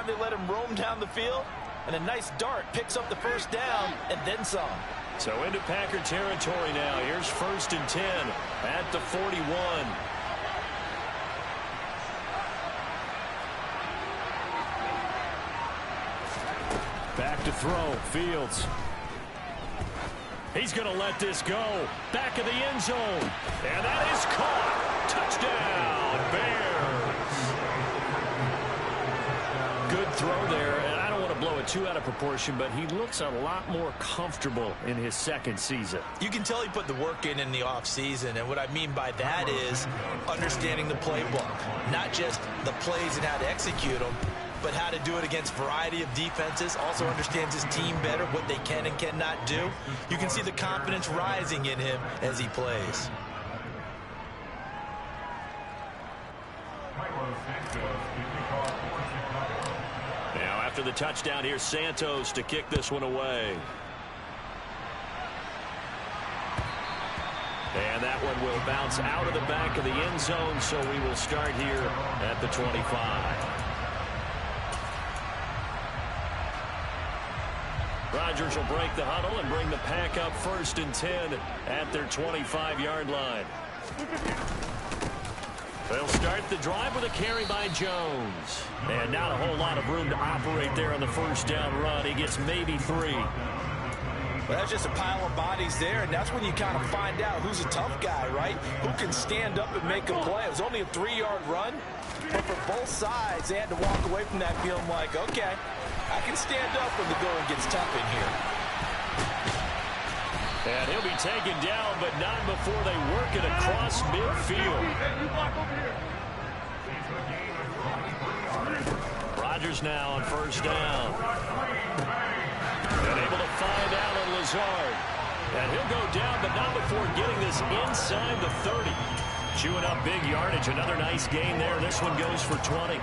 they let him roam down the field, and a nice dart picks up the first down and then some. So into Packer territory now. Here's 1st and 10 at the 41. Back to throw. Fields. He's going to let this go. Back of the end zone. And that is caught. Touchdown, Bears. Good throw there. And I don't want to blow it too out of proportion, but he looks a lot more comfortable in his second season. You can tell he put the work in the offseason. And what I mean by that is understanding the playbook. Not just the plays and how to execute them, but how to do it against a variety of defenses. Also understands his team better, what they can and cannot do. You can see the confidence rising in him as he plays. Now after the touchdown, here's Santos to kick this one away. And that one will bounce out of the back of the end zone, so we will start here at the 25. Rodgers will break the huddle and bring the Pack up 1st and 10 at their 25-yard line. They'll start the drive with a carry by Jones. And not a whole lot of room to operate there on the first down run. He gets maybe 3. Well, that's just a pile of bodies there, and that's when you kind of find out who's a tough guy, right? Who can stand up and make a play. It was only a 3-yard run, but for both sides, they had to walk away from that feeling like, okay, I can stand up when the going gets tough in here. And he'll be taken down, but not before they work it across midfield. Rodgers now on first down. And able to find Alan Lazard. And he'll go down, but not before getting this inside the 30. Chewing up big yardage. Another nice gain there. This one goes for 20.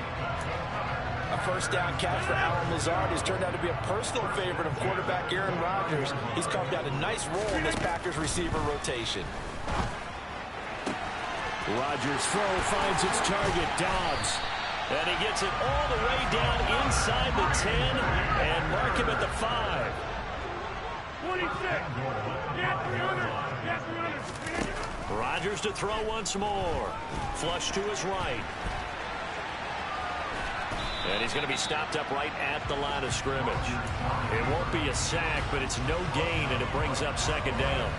A first down catch for Alan Lazard has turned out to be a personal favorite of quarterback Aaron Rodgers. He's carved out a nice role in this Packers receiver rotation. Rodgers' throw finds its target, Dobbs. And he gets it all the way down inside the 10 and mark him at the 5. 26. Rodgers to throw once more. Flush to his right. And he's going to be stopped up right at the line of scrimmage. It won't be a sack, but it's no gain, and it brings up 2nd down.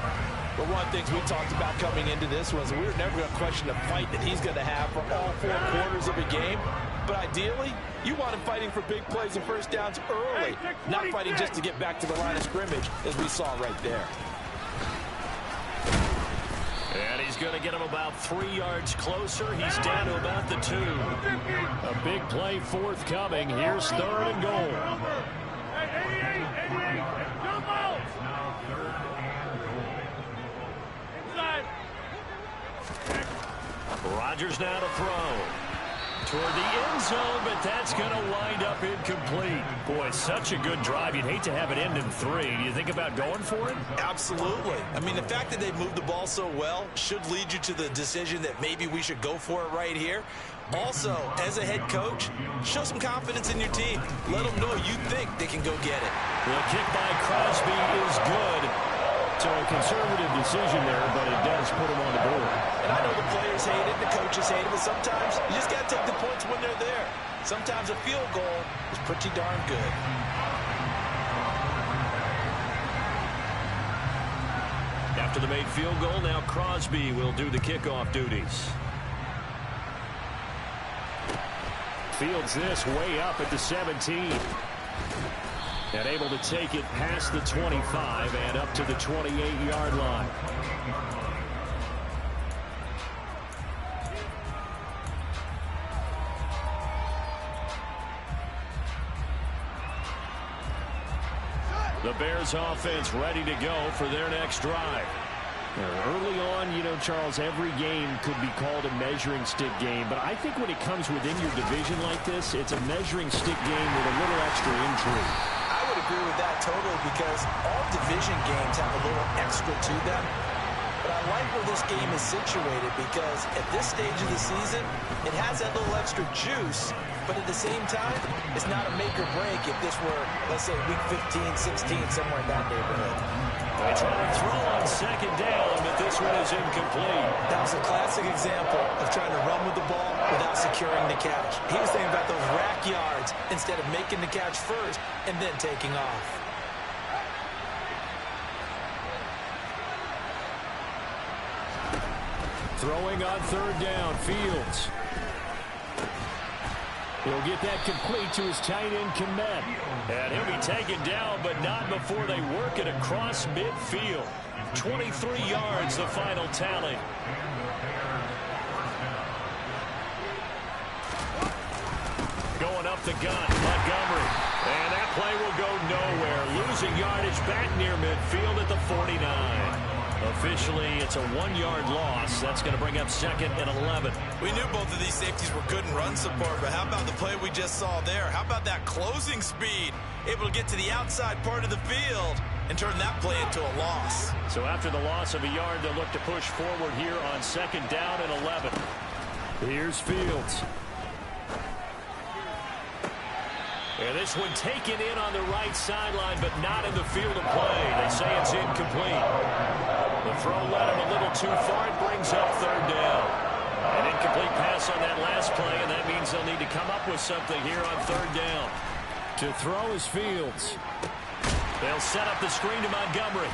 But one of the things we talked about coming into this was we were never going to question the fight that he's going to have for all 4 quarters of a game. But ideally, you want him fighting for big plays and first downs early, not fighting just to get back to the line of scrimmage, as we saw right there. And he's going to get him about 3 yards closer. He's down to about the 2. A big play forthcoming. Here's 3rd and goal. Rodgers now to throw. Toward the end zone, but that's going to wind up incomplete. Boy, such a good drive. You'd hate to have it end in 3. Do you think about going for it? Absolutely. I mean, the fact that they moved the ball so well should lead you to the decision that maybe we should go for it right here. Also, as a head coach, show some confidence in your team. Let them know you think they can go get it. The kick by Crosby is good. So a conservative decision there, but it does put him on the board. And I know the players hate it, the coaches hate it, but sometimes you just got to take the points when they're there. Sometimes a field goal is pretty darn good. After the made field goal, now Crosby will do the kickoff duties. Fields this way up at the 17. And able to take it past the 25 and up to the 28-yard line. The Bears offense ready to go for their next drive. Early on, you know, Charles, every game could be called a measuring stick game. But I think when it comes within your division like this, it's a measuring stick game with a little extra intrigue. I would agree with that totally because all division games have a little extra to them. But I like where this game is situated because at this stage of the season, it has that little extra juice, but at the same time, it's not a make or break if this were, let's say, week 15, 16, somewhere in that neighborhood. They try to throw on second down, but this one is incomplete. That was a classic example of trying to run with the ball without securing the catch. He was thinking about those rack yards instead of making the catch first and then taking off. Throwing on third down, Fields. He'll get that complete to his tight end, Kmet. And he'll be taken down, but not before they work it across midfield. 23 yards, the final tally. Going up the gun, Montgomery. And that play will go nowhere. Losing yardage back near midfield at the 49. Officially, it's a 1-yard loss. That's going to bring up second and 11. We knew both of these safeties were good in run support, but how about the play we just saw there? How about that closing speed? Able to get to the outside part of the field and turn that play into a loss. So after the loss of a yard, they'll look to push forward here on second down and 11. Here's Fields. And this one taken in on the right sideline, but not in the field of play. They say it's incomplete. The throw led him a little too far. It brings up third down. An incomplete pass on that last play, and that means they'll need to come up with something here on third down. To throw is Fields. They'll set up the screen to Montgomery.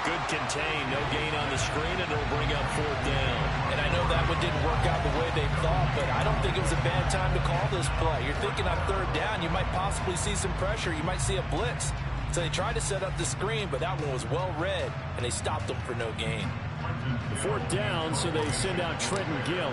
Good contain, no gain on the screen, and it'll bring up fourth down. And I know that one didn't work out the way they thought, but I don't think it was a bad time to call this play. You're thinking on third down, you might possibly see some pressure. You might see a blitz. So they tried to set up the screen, but that one was well read, and they stopped them for no gain. Fourth down, so they send out Trenton Gill.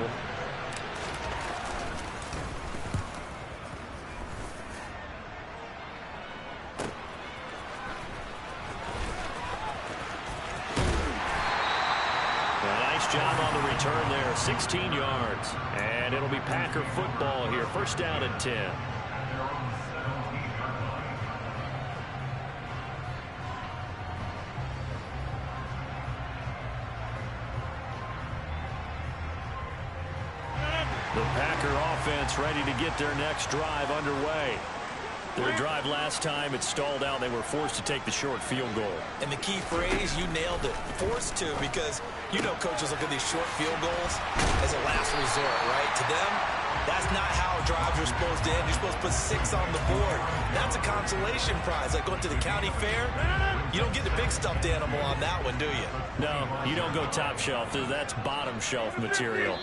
Job on the return there, 16 yards. And it'll be Packer football here, first down and 10. The Packer offense ready to get their next drive underway. Their drive last time, it stalled out. They were forced to take the short field goal. And the key phrase, you nailed it, forced to, because you know coaches look at these short field goals as a last resort, right? To them, that's not how drives are supposed to end. You're supposed to put 6 on the board. That's a consolation prize, like going to the county fair. You don't get the big stuffed animal on that one, do you? No, you don't go top shelf. That's bottom shelf material.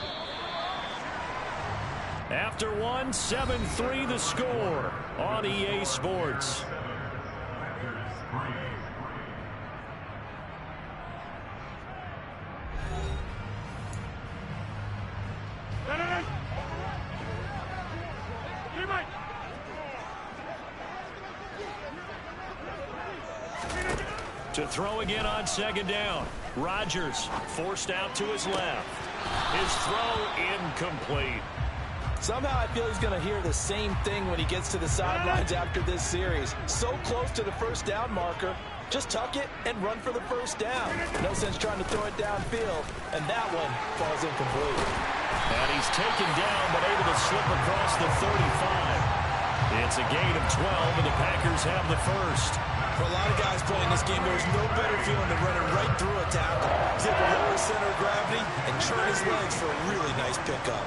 After one, 7-3 the score on EA Sports. To throw again on second down. Rodgers forced out to his left. His throw incomplete. Somehow I feel he's going to hear the same thing when he gets to the sidelines after this series. So close to the first down marker. Just tuck it and run for the first down. No sense trying to throw it downfield. And that one falls incomplete. And he's taken down but able to slip across the 35. It's a gain of 12 and the Packers have the first. For a lot of guys playing this game, there's no better feeling than running right through a tackle. He's able to lower his center of gravity and turn his legs for a really nice pickup.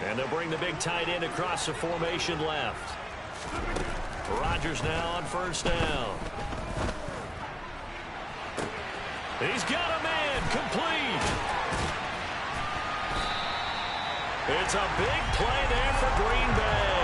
And they'll bring the big tight end across the formation left. Rodgers now on first down. He's got a man complete. It's a big play there for Green Bay.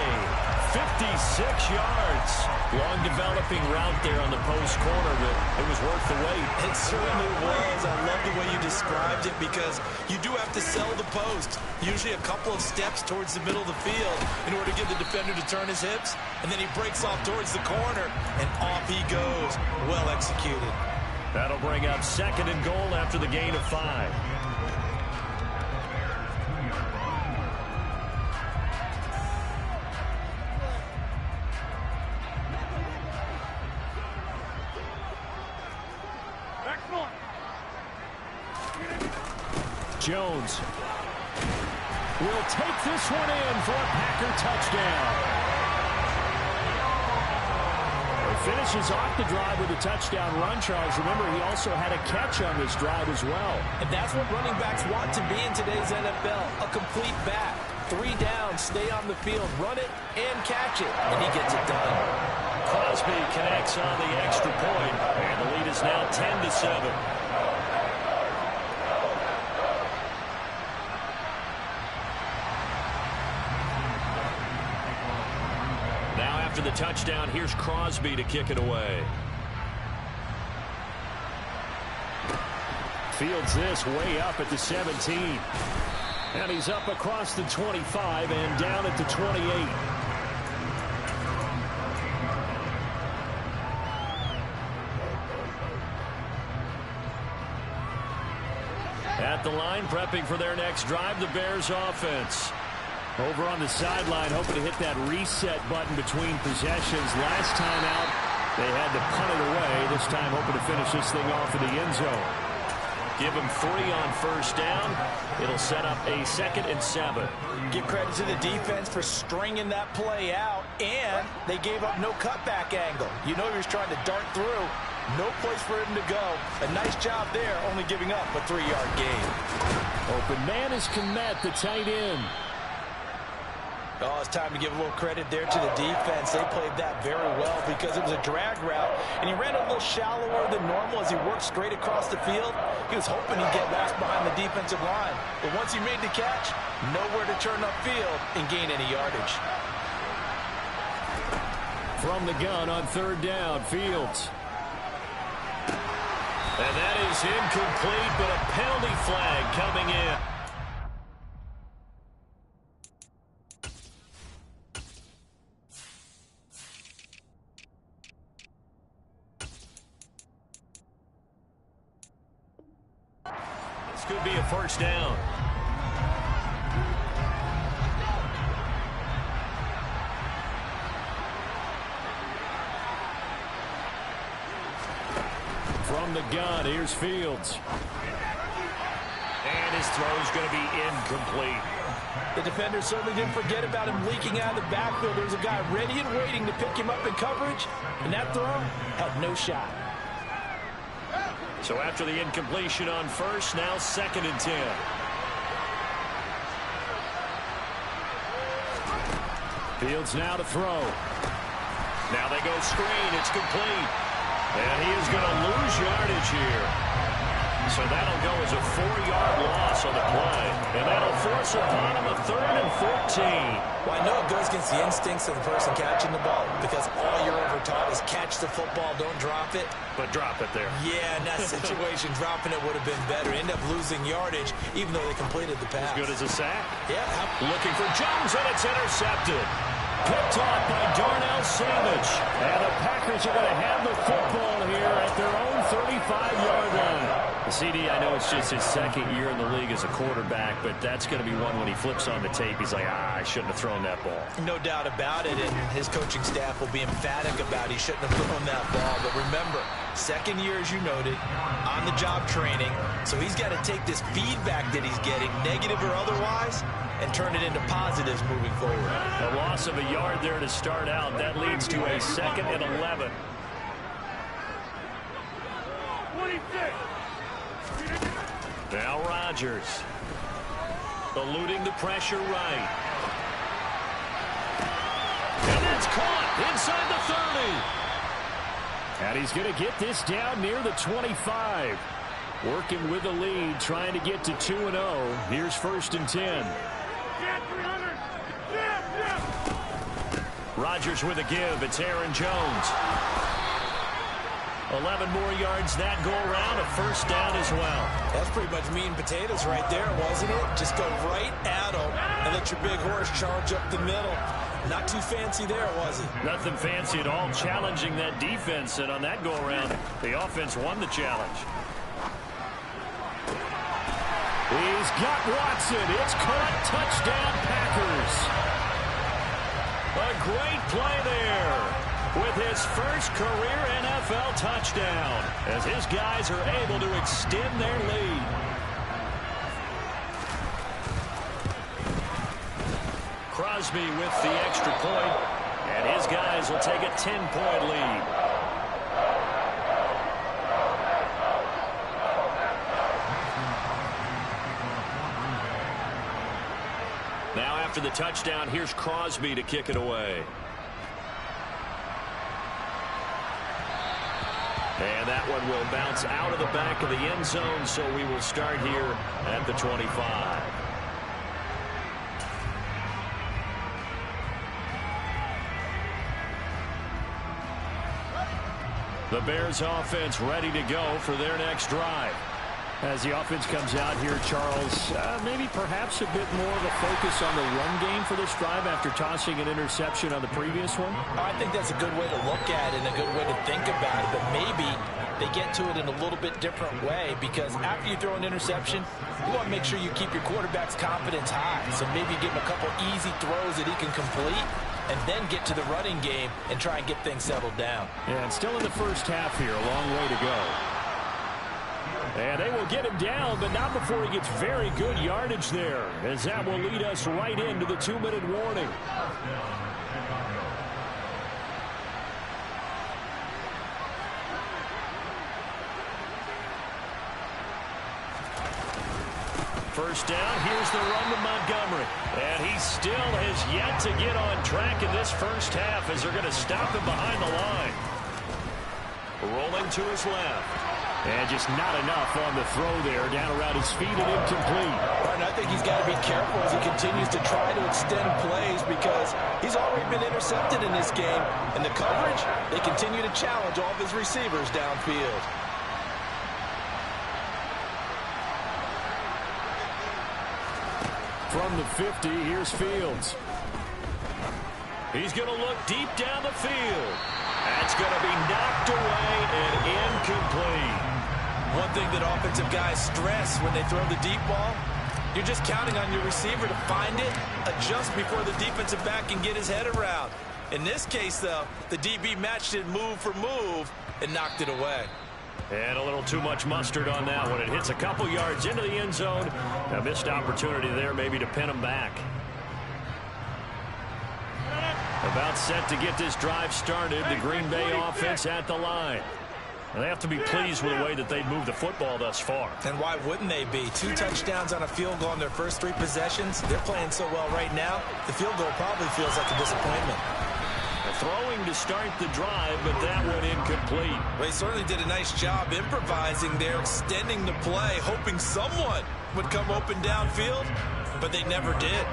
56 yards. Long developing route there on the post corner, but it was worth the wait. It certainly was. I love the way you described it because you do have to sell the post. Usually a couple of steps towards the middle of the field in order to get the defender to turn his hips. And then he breaks off towards the corner, and off he goes. Well executed. That'll bring up second and goal after the gain of 5. Jones will take this one in for a Packer touchdown. Finishes off the drive with a touchdown run, Charles. Remember, he also had a catch on this drive as well. And that's what running backs want to be in today's NFL, a complete back. 3 downs, stay on the field, run it, and catch it. And he gets it done. Crosby connects on the extra point, and the lead is now 10-7. After the touchdown, here's Crosby to kick it away. Fields this way up at the 17. And he's up across the 25 and down at the 28. At the line, prepping for their next drive, the Bears offense. Over on the sideline, hoping to hit that reset button between possessions. Last time out, they had to punt it away. This time, hoping to finish this thing off in the end zone. Give them 3 on first down. It'll set up a 2nd and 7. Give credit to the defense for stringing that play out, and they gave up no cutback angle. You know he was trying to dart through. No place for him to go. A nice job there, only giving up a 3-yard gain. Open man is Kmet, the tight end. Oh, it's time to give a little credit there to the defense. They played that very well because it was a drag route, and he ran a little shallower than normal as he worked straight across the field. He was hoping he'd get lost behind the defensive line, but once he made the catch, nowhere to turn upfield and gain any yardage. From the gun on 3rd down, Fields. And that is incomplete, but a penalty flag coming in. Could be a first down. From the gun, here's Fields. And his throw's going to be incomplete. The defender certainly didn't forget about him leaking out of the backfield. There was a guy ready and waiting to pick him up in coverage, and that throw had no shot. So after the incompletion on first, now 2nd and 10. Fields now to throw. Now they go screen. It's complete. And he is going to lose yardage here. So that'll go as a 4-yard loss on the play. And that'll force upon him a 3rd and 14. Well, I know it goes against the instincts of the person catching the ball because all you're ever taught is catch the football, don't drop it. But drop it there. Yeah, in that situation, dropping it would have been better. End up losing yardage, even though they completed the pass. As good as a sack. Yeah. Looking for Jones, and it's intercepted. Picked off by Darnell Savage. And the Packers are going to have the football here at their own 35-yard line. The CD, I know it's just his 2nd year in the league as a quarterback, but that's going to be one when he flips on the tape. He's like, I shouldn't have thrown that ball. No doubt about it, and his coaching staff will be emphatic about he shouldn't have thrown that ball. But remember, 2nd year, as you noted, on-the-job training, so he's got to take this feedback that he's getting, negative or otherwise, and turn it into positives moving forward. A loss of a yard there to start out. That leads to a 2nd and 11. Now Rodgers. Eluding the pressure right. And that's caught inside the 30. And he's going to get this down near the 25. Working with the lead, trying to get to 2-0. Here's 1st and 10. Rodgers with a give. It's Aaron Jones. 11 more yards that go around. A first down as well. That's pretty much meat and potatoes right there, wasn't it? Just go right at them and let your big horse charge up the middle. Not too fancy there, was it? Nothing fancy at all. Challenging that defense, and on that go around, the offense won the challenge. He's got Watson. It's caught. Touchdown, Packers. A great play there with his first career NFL touchdown as his guys are able to extend their lead. Crosby with the extra point, and his guys will take a 10-point lead. Now after the touchdown, here's Crosby to kick it away. And that one will bounce out of the back of the end zone, so we will start here at the 25. The Bears offense ready to go for their next drive. As the offense comes out here, Charles, maybe perhaps a bit more of a focus on the run game for this drive after tossing an interception on the previous one? I think that's a good way to look at it and a good way to think about it, but maybe they get to it in a little bit different way, because after you throw an interception, you want to make sure you keep your quarterback's confidence high. So maybe give him a couple easy throws that he can complete, and then get to the running game and try and get things settled down. Yeah, and still in the first half here, a long way to go. And they will get him down, but not before he gets very good yardage there, as that will lead us right into the 2-minute warning. First down, here's the run to Montgomery. And he still has yet to get on track in this first half, as they're going to stop him behind the line. Rolling to his left. And just not enough on the throw there, down around his feet and incomplete. And I think he's got to be careful as he continues to try to extend plays, because he's already been intercepted in this game. And the coverage, they continue to challenge all of his receivers downfield. From the 50, here's Fields. He's going to look deep down the field. That's going to be knocked away and incomplete. One thing that offensive guys stress when they throw the deep ball, you're just counting on your receiver to find it, adjust before the defensive back can get his head around. In this case, though, the DB matched it move for move and knocked it away. And a little too much mustard on that one. It hits a couple yards into the end zone. A missed opportunity there maybe to pin him back. About set to get this drive started. The Green Bay offense at the line. And they have to be pleased with the way that they've moved the football thus far. And why wouldn't they be? 2 touchdowns on a field goal in their first 3 possessions. They're playing so well right now, the field goal probably feels like a disappointment. Throwing to start the drive, but that one incomplete. Well, he certainly did a nice job improvising there, extending the play, hoping someone would come open downfield, but they never did.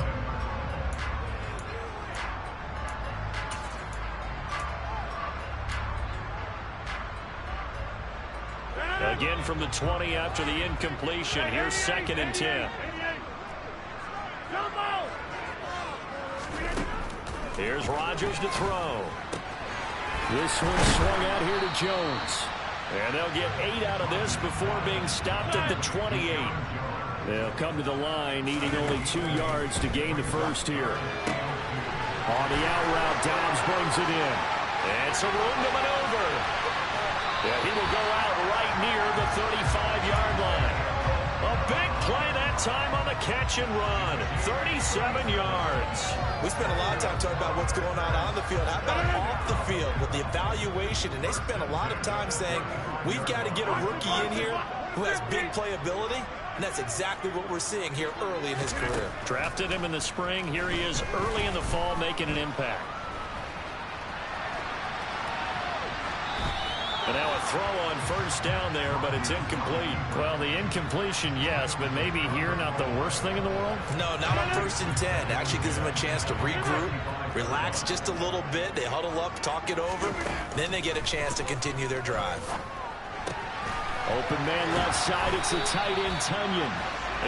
Again from the 20 after the incompletion. Here's 2nd and 10. Here's Rodgers to throw. This one swung out here to Jones. And they'll get 8 out of this before being stopped at the 28. They'll come to the line, needing only 2 yards to gain the first here. On the out route, Dobbs brings it in. And some room to maneuver. And he will go out right near the 35-yard line. A big play that time on the catch and run. 37 yards. We spent a lot of time talking about what's going on the field. How about off the field with the evaluation? And they spent a lot of time saying, we've got to get a rookie in here who has big playability. And that's exactly what we're seeing here early in his career. Drafted him in the spring. Here he is early in the fall making an impact. And now a throw on first down there, but it's incomplete. Well, the incompletion, yes, but maybe here not the worst thing in the world? No, not on 1st and 10. Actually gives them a chance to regroup, relax just a little bit. They huddle up, talk it over. Then they get a chance to continue their drive. Open man left side. It's a tight end, Tunyon.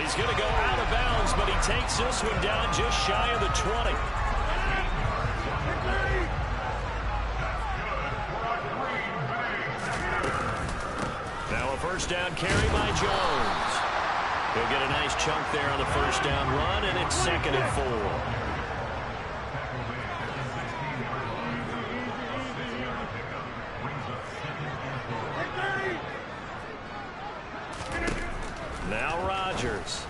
He's going to go out of bounds, but he takes this one down just shy of the 20. First down carry by Jones. He'll get a nice chunk there on the first down run, and it's 2nd and 4. Now Rodgers.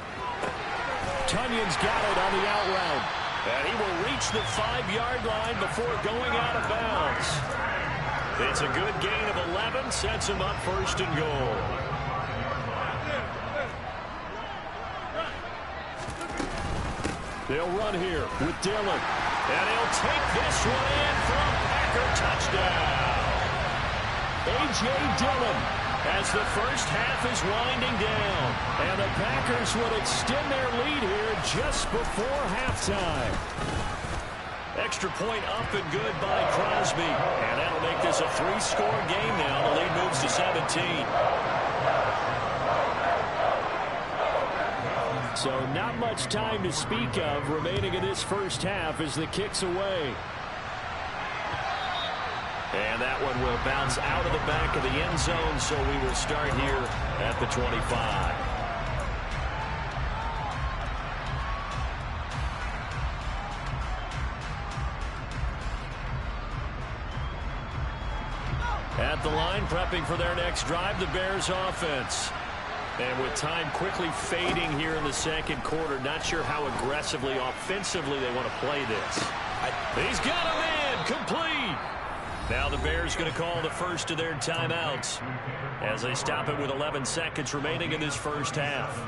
Tunyon's got it on the out route. And he will reach the 5-yard line before going out of bounds. It's a good gain of 11, sets him up first and goal. They'll run here with Dillon. And he'll take this one in for a Packer touchdown. A.J. Dillon, as the first half is winding down. And the Packers would extend their lead here just before halftime. Extra point up and good by Crosby. And that'll make this a 3-score game now. The lead moves to 17. So not much time to speak of remaining in this first half as the kick's away. And that one will bounce out of the back of the end zone, so we will start here at the 25. At the line, prepping for their next drive, the Bears offense. And with time quickly fading here in the second quarter, not sure how aggressively, offensively they want to play this. He's got him in, complete. Now the Bears going to call the first of their timeouts as they stop it with 11 seconds remaining in this first half.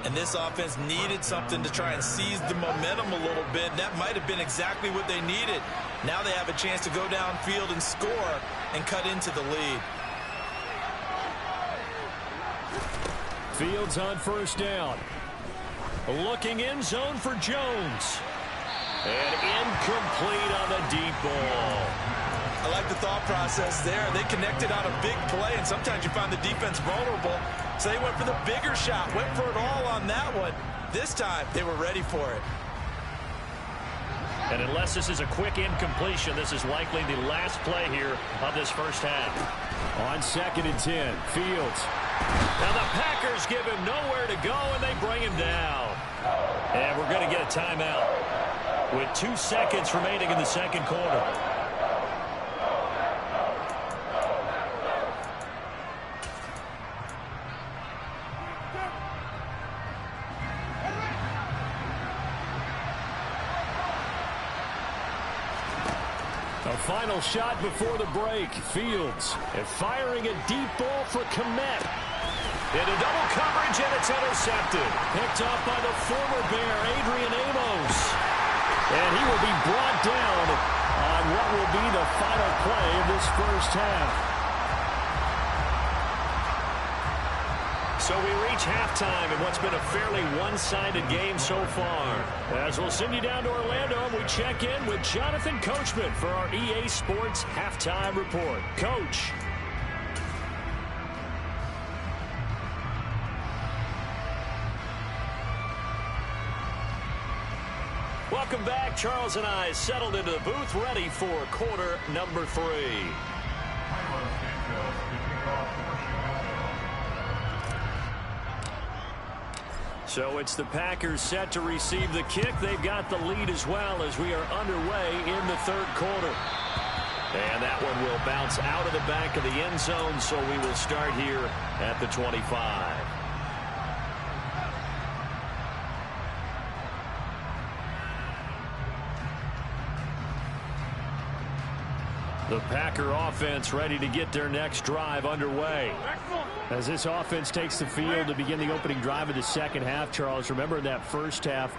And this offense needed something to try and seize the momentum a little bit. That might have been exactly what they needed. Now they have a chance to go downfield and score and cut into the lead. Fields on first down. Looking end zone for Jones. And incomplete on the deep ball. I like the thought process there. They connected on a big play, and sometimes you find the defense vulnerable. So they went for the bigger shot, went for it all on that one. This time, they were ready for it. And unless this is a quick incompletion, this is likely the last play here of this first half. On 2nd and 10, Fields. Now the Packers give him nowhere to go, and they bring him down. And we're going to get a timeout with 2 seconds remaining in the second quarter. A final shot before the break. Fields and firing a deep ball for Kmet. Into double coverage, and it's intercepted. Picked off by the former Bear, Adrian Amos. And he will be brought down on what will be the final play of this first half. So we reach halftime in what's been a fairly one-sided game so far. As we'll send you down to Orlando, and we check in with Jonathan Coachman for our EA Sports Halftime Report. Coach. Welcome back. Charles and I settled into the booth, ready for quarter number 3. So it's the Packers set to receive the kick. They've got the lead as well as we are underway in the third quarter. And that one will bounce out of the back of the end zone, so we will start here at the 25. The Packer offense ready to get their next drive underway. As this offense takes the field to begin the opening drive of the second half, Charles, remember in that first half,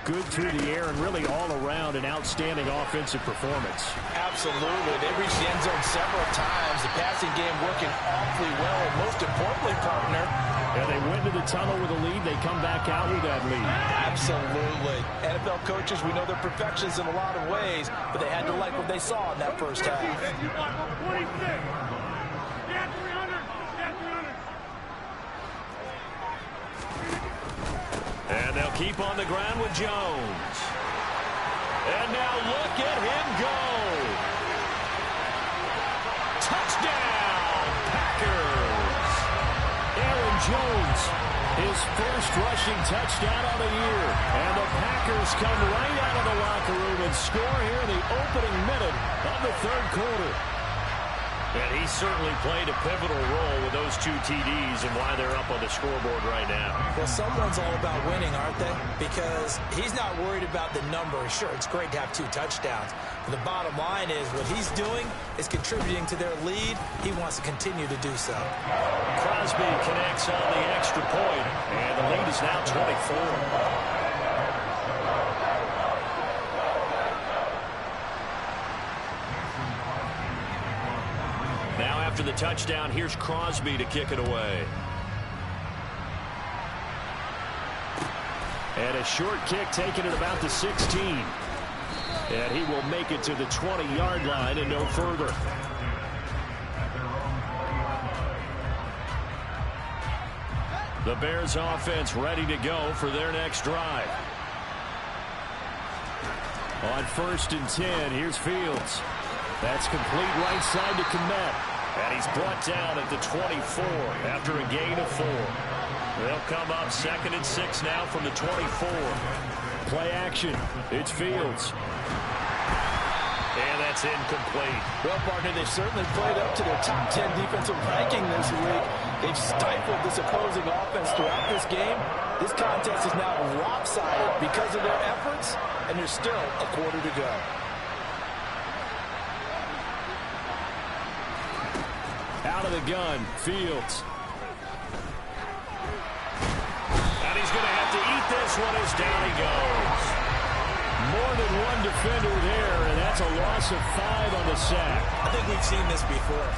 good through the air and really all around an outstanding offensive performance. Absolutely. They reached the end zone several times. The passing game working awfully well, and most importantly, partner, and they went to the tunnel with a lead. They come back out with that lead. Absolutely. NFL coaches, we know they're perfectionists in a lot of ways, but they had to like what they saw in that first half. And they'll keep on the ground with Jones. And now look at him go. Touchdown, Packers. Aaron Jones, his first rushing touchdown of the year. And the Packers come right out of the locker room and score here in the opening minute of the third quarter. And he certainly played a pivotal role with those 2 TDs and why they're up on the scoreboard right now. Well, someone's all about winning, aren't they? Because he's not worried about the number. Sure, it's great to have 2 touchdowns. But the bottom line is what he's doing is contributing to their lead. He wants to continue to do so. Crosby connects on the extra point, and the lead is now 24. Now after the touchdown, here's Crosby to kick it away. And a short kick taken at about the 16. And he will make it to the 20-yard line and no further. The Bears offense ready to go for their next drive. On 1st and 10, here's Fields. That's complete right side to Kmet. And he's brought down at the 24 after a gain of 4. They'll come up 2nd and 6 now from the 24. Play action. It's Fields. And that's incomplete. Well, partner, they've certainly played up to their top 10 defensive ranking this week. They've stifled this opposing offense throughout this game. This contest is now lopsided because of their efforts, and there's still a quarter to go. Out of the gun, Fields. And he's going to have to eat this one as down he goes. More than one defender there, and that's a loss of 5 on the sack. I think we've seen this before.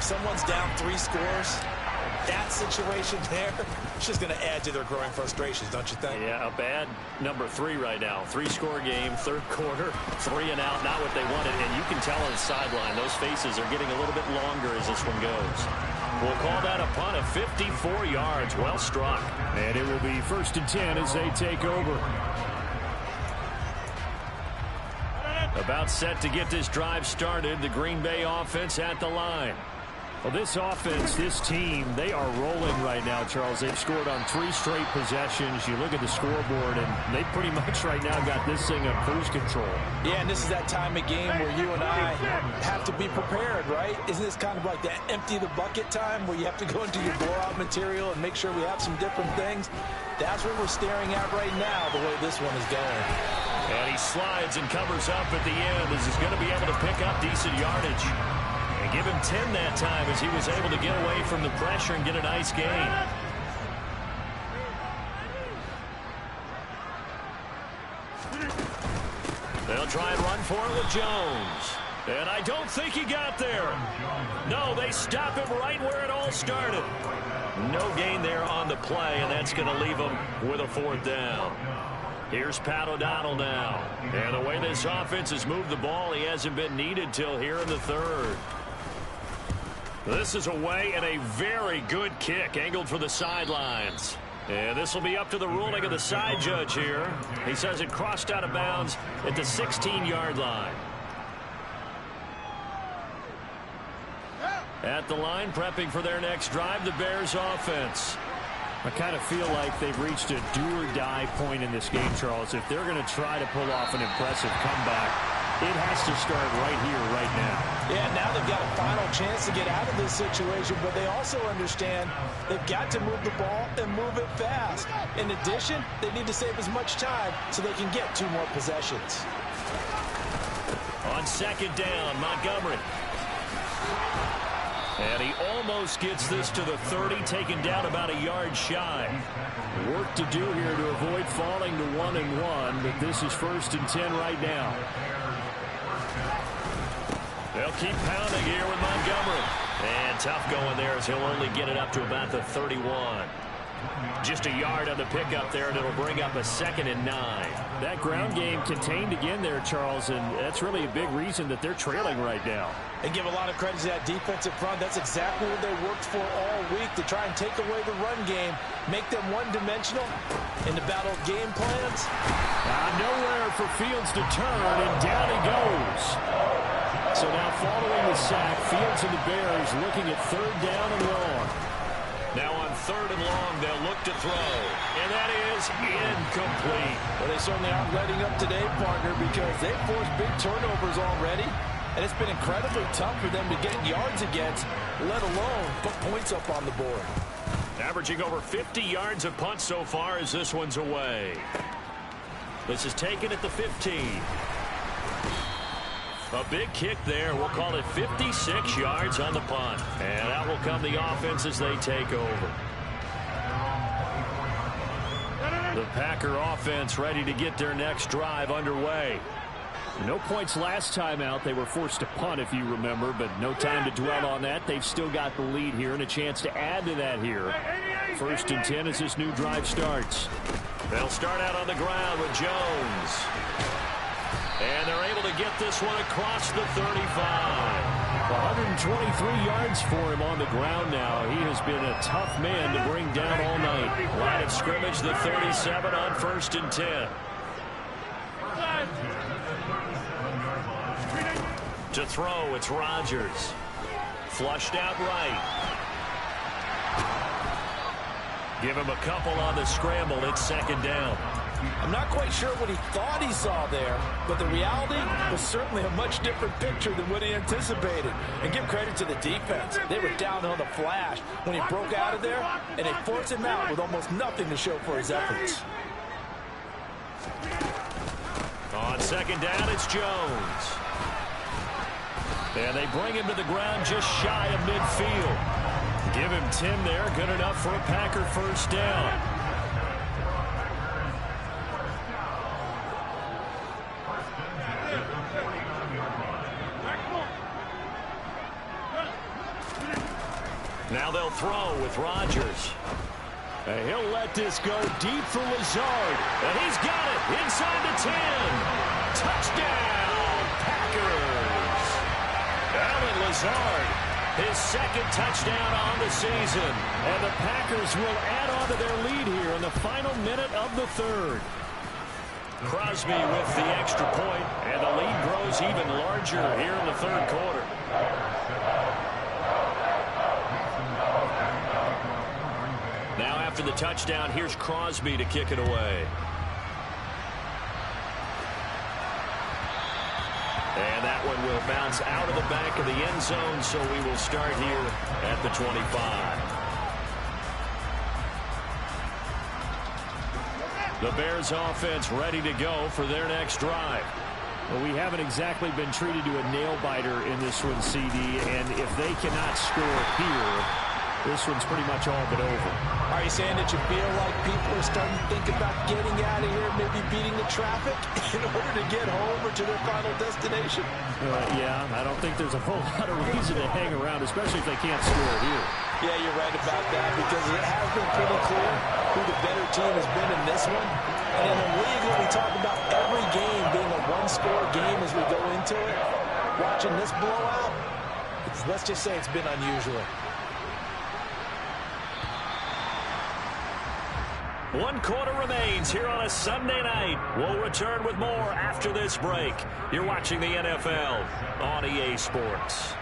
Someone's down 3 scores. That situation there, it's just going to add to their growing frustrations, don't you think? Yeah, a bad number 3 right now. 3-score game, 3rd quarter, 3 and out, not what they wanted. And you can tell on the sideline, those faces are getting a little bit longer as this one goes. We'll call that a punt of 54 yards. Well struck. And it will be 1st and 10 as they take over. About set to get this drive started. The Green Bay offense at the line. Well, this offense, this team, they are rolling right now, Charles. They've scored on 3 straight possessions. You look at the scoreboard, and they pretty much right now got this thing on cruise control. Yeah, and this is that time of game where you and I have to be prepared, right? Isn't this kind of like that empty the bucket time where you have to go into your blowout material and make sure we have some different things? That's what we're staring at right now, the way this one is going. And he slides and covers up at the end as he's going to be able to pick up decent yardage. And give him 10 that time as he was able to get away from the pressure and get a nice gain. They'll try and run for it with Jones. And I don't think he got there. No, they stop him right where it all started. No gain there on the play, and that's going to leave him with a 4th down. Here's Pat O'Donnell now. And the way this offense has moved the ball, he hasn't been needed till here in the 3rd. This is away and a very good kick angled for the sidelines. And this will be up to the ruling of the side judge here. He says it crossed out of bounds at the 16-yard line. At the line, prepping for their next drive, the Bears offense. I kind of feel like they've reached a do-or-die point in this game, Charles. If they're going to try to pull off an impressive comeback, it has to start right here, right now. Yeah, now they've got a final chance to get out of this situation, but they also understand they've got to move the ball and move it fast. In addition, they need to save as much time so they can get 2 more possessions. On 2nd down, Montgomery. And he almost gets this to the 30, taken down about a yard shy. Work to do here to avoid falling to 1-1, but this is 1st and 10 right now. They'll keep pounding here with Montgomery. And tough going there as he'll only get it up to about the 31. Just a yard on the pickup there, and it'll bring up a 2nd and 9. That ground game contained again there, Charles, and that's really a big reason that they're trailing right now. And give a lot of credit to that defensive front. That's exactly what they worked for all week, to try and take away the run game, make them one-dimensional in the battle of game plans. Nowhere for Fields to turn, and down he goes. So now following the sack, Fields and the Bears looking at 3rd down and long. Now on 3rd and long, they'll look to throw. And that is incomplete. Well, they certainly aren't letting up today, partner, because they've forced big turnovers already. And it's been incredibly tough for them to get yards against, let alone put points up on the board. Averaging over 50 yards a punt so far as this one's away. This is taken at the 15. A big kick there. We'll call it 56 yards on the punt. And out will come the offense as they take over. The Packer offense ready to get their next drive underway. No points last time out. They were forced to punt, if you remember, but no time to dwell on that. They've still got the lead here and a chance to add to that here. 1st and 10 as this new drive starts. They'll start out on the ground with Jones. And they're able to get this one across the 35. 123 yards for him on the ground now. He has been a tough man to bring down all night. Line of scrimmage, the 37 on 1st and 10. To throw, it's Rodgers. Flushed out right. Give him a couple on the scramble. It's 2nd down. I'm not quite sure what he thought he saw there, but the reality was certainly a much different picture than what he anticipated. And give credit to the defense. They were down on the flash when he broke out of there, and they forced him out with almost nothing to show for his efforts. On 2nd down, it's Jones. And they bring him to the ground just shy of midfield. Give him 10 there. Good enough for a Packer 1st down. Now they'll throw with Rodgers. And he'll let this go deep for Lazard. And he's got it inside the 10. Touchdown, Packers. Allen Lazard, his 2nd touchdown on the season. And the Packers will add on to their lead here in the final minute of the 3rd. Crosby with the extra point, and the lead grows even larger here in the 3rd quarter. Now after the touchdown, here's Crosby to kick it away. And that one will bounce out of the back of the end zone, so we will start here at the 25. The Bears offense ready to go for their next drive. Well, we haven't exactly been treated to a nail-biter in this one, CD, and if they cannot score here, this one's pretty much all but over. Are you saying that you feel like people are starting to think about getting out of here, maybe beating the traffic in order to get home or to their final destination? Yeah, I don't think there's a whole lot of reason to hang around, especially if they can't score here. Yeah, you're right about that, because it has been pretty clear who the better team has been in this one. And in a league where we talk about every game being a one-score game as we go into it, watching this blowout, let's just say it's been unusual. 1 quarter remains here on a Sunday night. We'll return with more after this break. You're watching the NFL on EA Sports.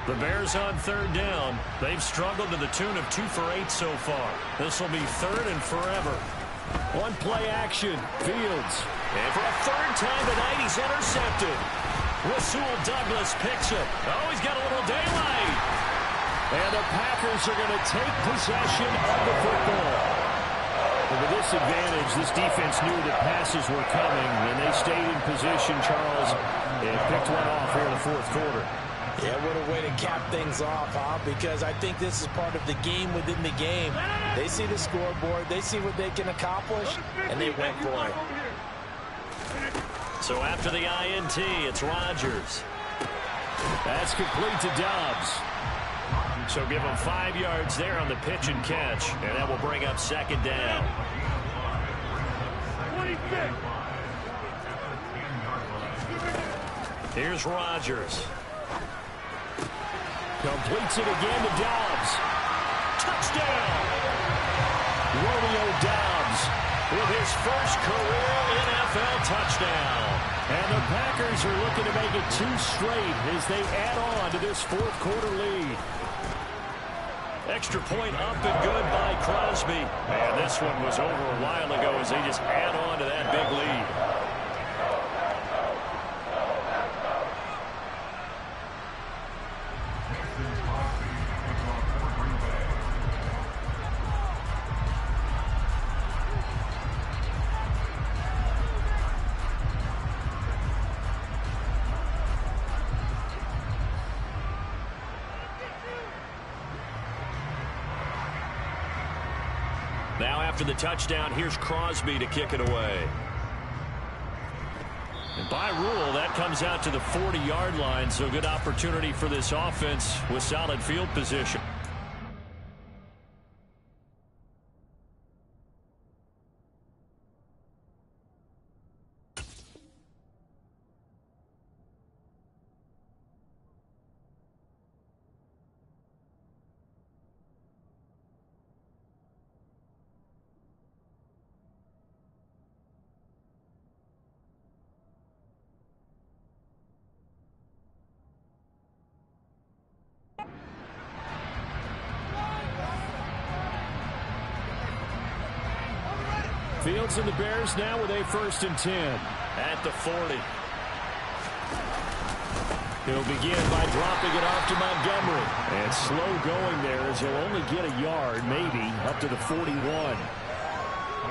The Bears on 3rd down. They've struggled to the tune of 2 for 8 so far. This will be 3rd and forever. One play action. Fields. And for a 3rd time tonight, he's intercepted. Rasul Douglas picks it. Oh, he's got a little daylight. And the Packers are going to take possession of the football. And with this advantage, this defense knew that passes were coming, and they stayed in position, Charles, and picked one off here in the 4th quarter. Yeah, what a way to cap things off, huh? Because I think this is part of the game within the game. They see the scoreboard, they see what they can accomplish, and they went for it. So after the INT, it's Rodgers. That's complete to Dobbs. So give him 5 yards there on the pitch and catch, and that will bring up 2nd down. Here's Rodgers. Completes it again to Dobbs. Touchdown! Romeo Dobbs with his first career NFL touchdown. And the Packers are looking to make it 2 straight as they add on to this 4th quarter lead. Extra point up and good by Crosby. And this one was over a while ago as they just add on to that big lead. Now after the touchdown, here's Crosby to kick it away. And by rule, that comes out to the 40-yard line, so good opportunity for this offense with solid field position. Fields and the Bears now with a 1st and 10 at the 40. He'll begin by dropping it off to Montgomery. And slow going there as he'll only get a yard, maybe, up to the 41.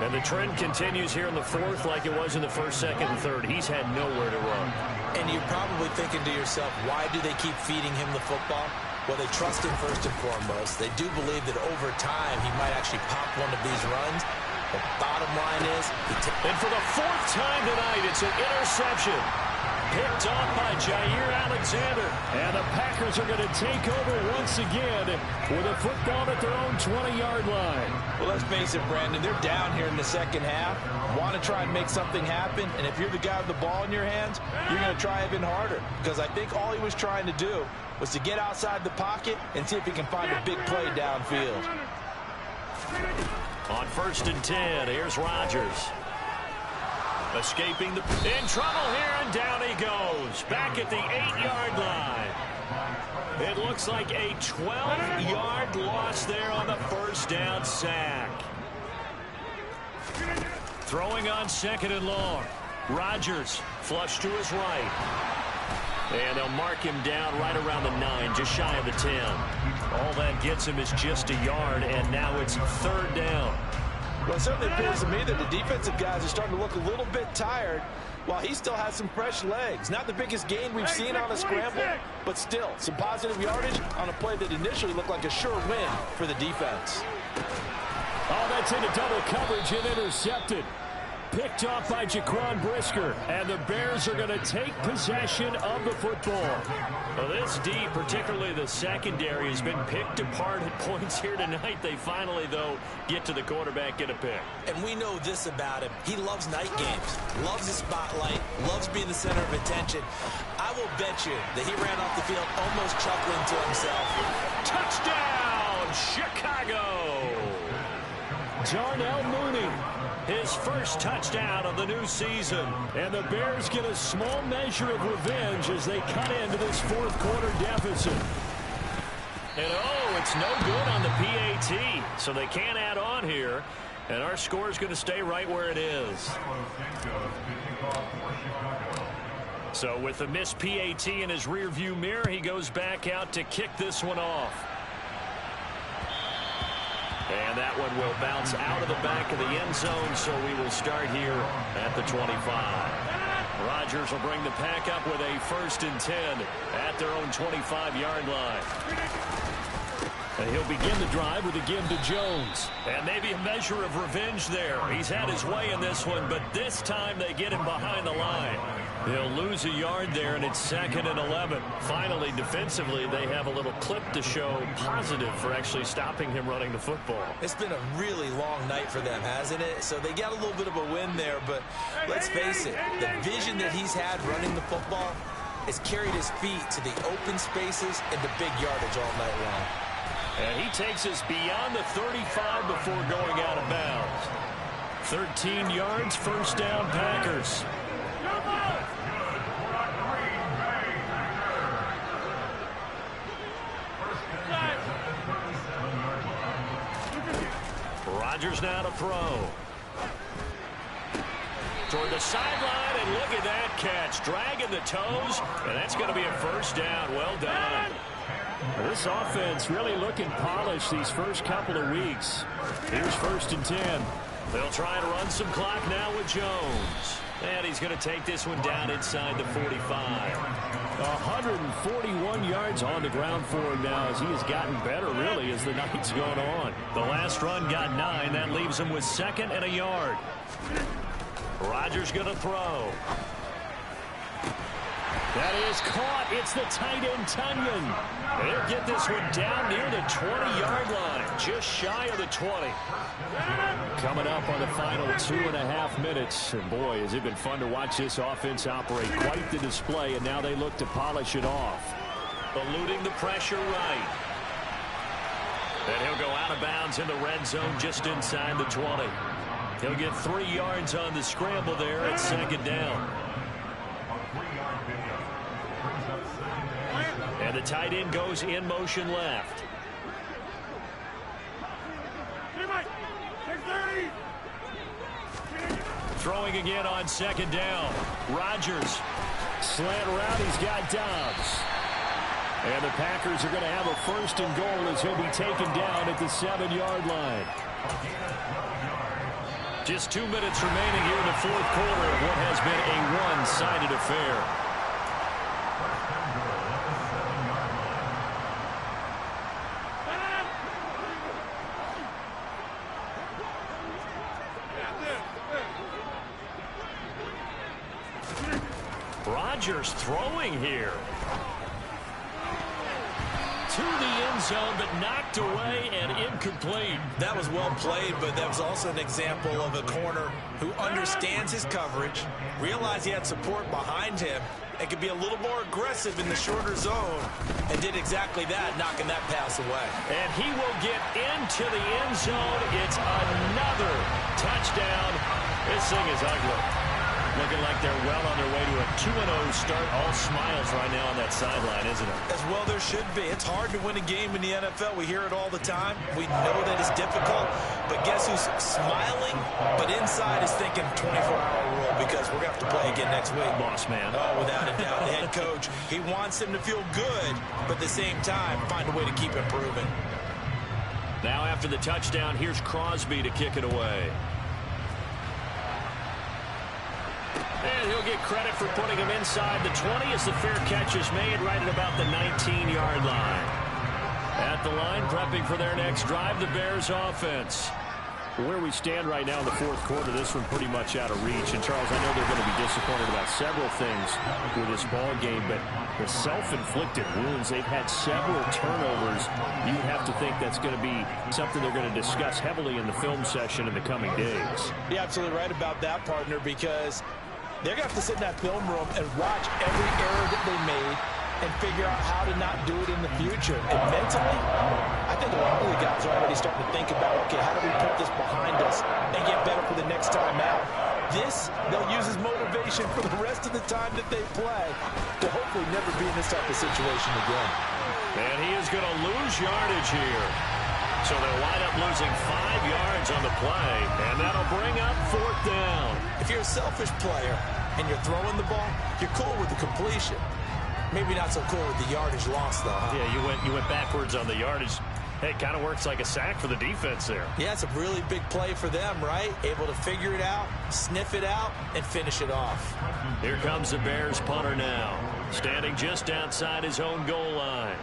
And the trend continues here in the 4th like it was in the 1st, 2nd, and 3rd. He's had nowhere to run. And you're probably thinking to yourself, why do they keep feeding him the football? Well, they trust him first and foremost. They do believe that over time he might actually pop one of these runs. The bottom line is, and for the 4th time tonight, it's an interception. Picked off by Jair Alexander. And the Packers are going to take over once again with a football at their own 20-yard line. Well, let's face it, Brandon, they're down here in the 2nd half. Want to try and make something happen, and if you're the guy with the ball in your hands, you're going to try even harder. Because I think all he was trying to do was to get outside the pocket and see if he can find a big play downfield. On 1st and 10, here's Rodgers. Escaping in trouble here, and down he goes. Back at the 8-yard line. It looks like a 12-yard loss there on the 1st down sack. Throwing on 2nd and long. Rodgers flush to his right. And they'll mark him down right around the 9, just shy of the 10. All that gets him is just a yard, and now it's 3rd down. Well, it certainly appears to me that the defensive guys are starting to look a little bit tired while he still has some fresh legs. Not the biggest gain we've seen on a scramble, but still some positive yardage on a play that initially looked like a sure win for the defense. Oh, that's into double coverage and intercepted. Picked off by Jaquan Brisker, and the Bears are going to take possession of the football. Well, this D, particularly the secondary, has been picked apart at points here tonight. They finally, though, get to the quarterback, get a pick. And we know this about him. He loves night games, loves the spotlight, loves being the center of attention. I will bet you that he ran off the field almost chuckling to himself. Touchdown, Chicago! Darnell Mooney. His first touchdown of the new season. And the Bears get a small measure of revenge as they cut into this 4th quarter deficit. And oh, it's no good on the PAT. So they can't add on here. And our score is going to stay right where it is. So with the missed PAT in his rearview mirror, he goes back out to kick this one off. And that one will bounce out of the back of the end zone, so we will start here at the 25. Rodgers will bring the pack up with a 1st and 10 at their own 25-yard line. And he'll begin the drive with a give to Jones. And maybe a measure of revenge there. He's had his way in this one, but this time they get him behind the line. He'll lose a yard there, and it's 2nd and 11. Finally, defensively, they have a little clip to show positive for actually stopping him running the football. It's been a really long night for them, hasn't it? So they got a little bit of a win there, but let's face it, the vision that he's had running the football has carried his feet to the open spaces and the big yardage all night long. And he takes us beyond the 35 before going out of bounds. 13 yards, 1st down, Packers. Rodgers now to throw. Toward the sideline, and look at that catch. Dragging the toes, and that's going to be a first down. Well done. This offense really looking polished these first couple of weeks. Here's 1st and 10. They'll try and run some clock now with Jones. And he's going to take this one down inside the 45. 141 yards on the ground for him now as he has gotten better, really, as the night's gone on. The last run got 9. That leaves him with 2nd and a yard. Rodgers going to throw. That is caught. It's the tight end, Tunyon. They'll get this one down near the 20-yard line, just shy of the 20. Coming up on the final 2.5 minutes. And boy, has it been fun to watch this offense operate. Quite the display, and now they look to polish it off. Eluding the pressure right. And he'll go out of bounds in the red zone just inside the 20. He'll get 3 yards on the scramble there at 2nd down. And the tight end goes in motion left. Throwing again on 2nd down. Rodgers. Slant route, he's got Dobbs. And the Packers are going to have a 1st and goal as he'll be taken down at the 7-yard line. Just 2 minutes remaining here in the 4th quarter of what has been a one-sided affair. Rodgers throwing here. To the end zone, but knocked away and incomplete. That was well played, but that was also an example of a corner who understands his coverage, realized he had support behind him, and could be a little more aggressive in the shorter zone, and did exactly that, knocking that pass away. And he will get into the end zone. It's another touchdown. This thing is ugly. Looking like they're well on their way to a 2-0 start. All smiles right now on that sideline, isn't it? As well there should be. It's hard to win a game in the NFL. We hear it all the time. We know that it's difficult. But guess who's smiling? But inside is thinking 24-hour rule because we're going to have to play again next week. Boss man. Oh, without a doubt. The head coach, he wants them to feel good, but at the same time, find a way to keep improving. Now after the touchdown, here's Crosby to kick it away. And he'll get credit for putting him inside the 20 as the fair catch is made right at about the 19-yard line. At the line, prepping for their next drive, the Bears offense. Where we stand right now in the 4th quarter, this one pretty much out of reach. And, Charles, I know they're going to be disappointed about several things with this ball game, but the self-inflicted wounds, they've had several turnovers. You have to think that's going to be something they're going to discuss heavily in the film session in the coming days. You're absolutely right about that, partner, because they're going to have to sit in that film room and watch every error that they made and figure out how to not do it in the future. And mentally, I think a lot of the guys are already starting to think about, okay, how do we put this behind us and get better for the next time out? This, they'll use as motivation for the rest of the time that they play to hopefully never be in this type of situation again. And he is going to lose yardage here. So they'll wind up losing 5 yards on the play, and that'll bring up 4th down. If you're a selfish player and you're throwing the ball, you're cool with the completion. Maybe not so cool with the yardage loss, though. Huh? Yeah, you went backwards on the yardage. Hey, it kind of works like a sack for the defense there. Yeah, it's a really big play for them, right? Able to figure it out, sniff it out, and finish it off. Here comes the Bears punter now, standing just outside his own goal line.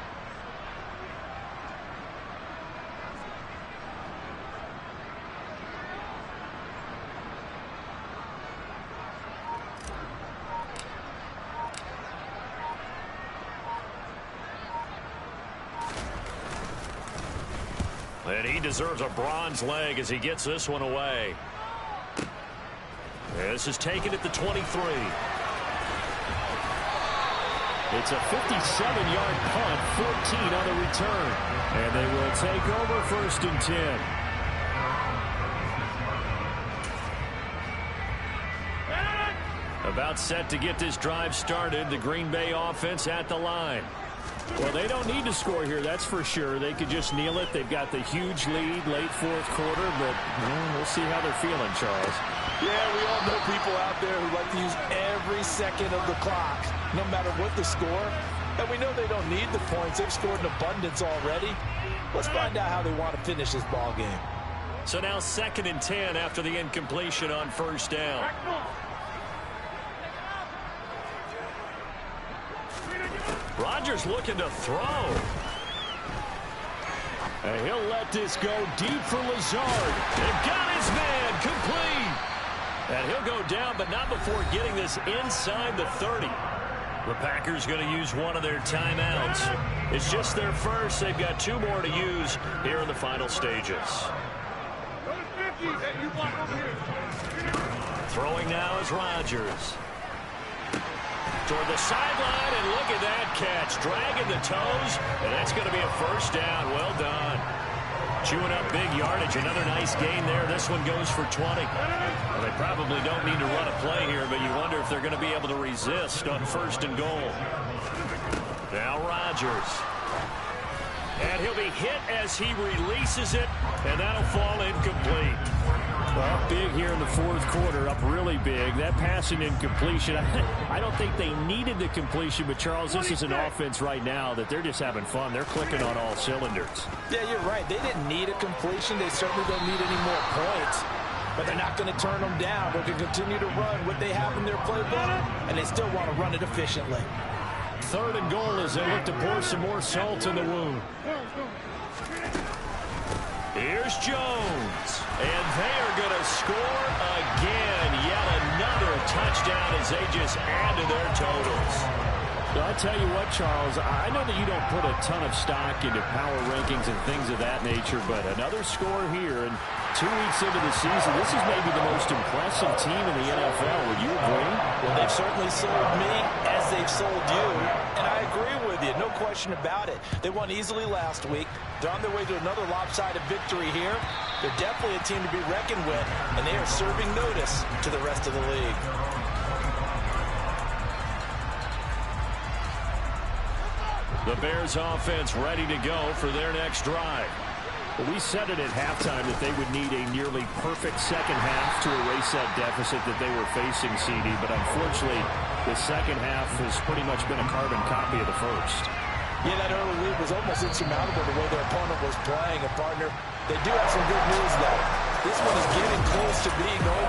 And he deserves a bronze leg as he gets this one away. This is taken at the 23. It's a 57-yard punt, 14 on the return. And they will take over 1st and 10. About set to get this drive started. The Green Bay offense at the line. Well, they don't need to score here, that's for sure. They could just kneel it. They've got the huge lead late fourth quarter, but we'll see how they're feeling, Charles. Yeah, we all know people out there who like to use every second of the clock, no matter what the score. And we know they don't need the points. They've scored in abundance already. Let's find out how they want to finish this ball game. So now 2nd and 10 after the incompletion on first down. Rodgers looking to throw. And he'll let this go deep for Lazard. They've got his man complete. And he'll go down, but not before getting this inside the 30. The Packers going to use one of their timeouts. It's just their first. They've got 2 more to use here in the final stages. Throwing now is Rodgers. Toward the sideline, and look at that catch. Dragging the toes, and that's going to be a first down. Well done. Chewing up big yardage. Another nice gain there. This one goes for 20. Well, they probably don't need to run a play here, but you wonder if they're going to be able to resist on 1st and goal. Now Rodgers. And he'll be hit as he releases it, and that'll fall incomplete. Well, big here in the fourth quarter, up really big. That passing incompletion, I don't think they needed the completion, but Charles, this is an offense right now that they're just having fun. They're clicking on all cylinders. Yeah, you're right. They didn't need a completion. They certainly don't need any more points. But they're not going to turn them down. They're going to continue to run what they have in their playbook, and they still want to run it efficiently. 3rd and goal as they look to pour some more salt in the wound. Here's Jones. And they are going to score again. Yet another touchdown as they just add to their totals. Well, I tell you what, Charles, I know that you don't put a ton of stock into power rankings and things of that nature, but another score here, and 2 weeks into the season, this is maybe the most impressive team in the NFL. Would you agree? Well, they've certainly sold me as they've sold you, and I agree with you, no question about it. They won easily last week. They're on their way to another lopsided victory here. They're definitely a team to be reckoned with, and they are serving notice to the rest of the league. The Bears offense ready to go for their next drive. Well, we said it at halftime that they would need a nearly perfect second half to erase that deficit that they were facing, CD, but unfortunately, the second half has pretty much been a carbon copy of the first. Yeah, that early lead was almost insurmountable the way their opponent was playing. And, partner, they do have some good news, though. This one is getting close to being over.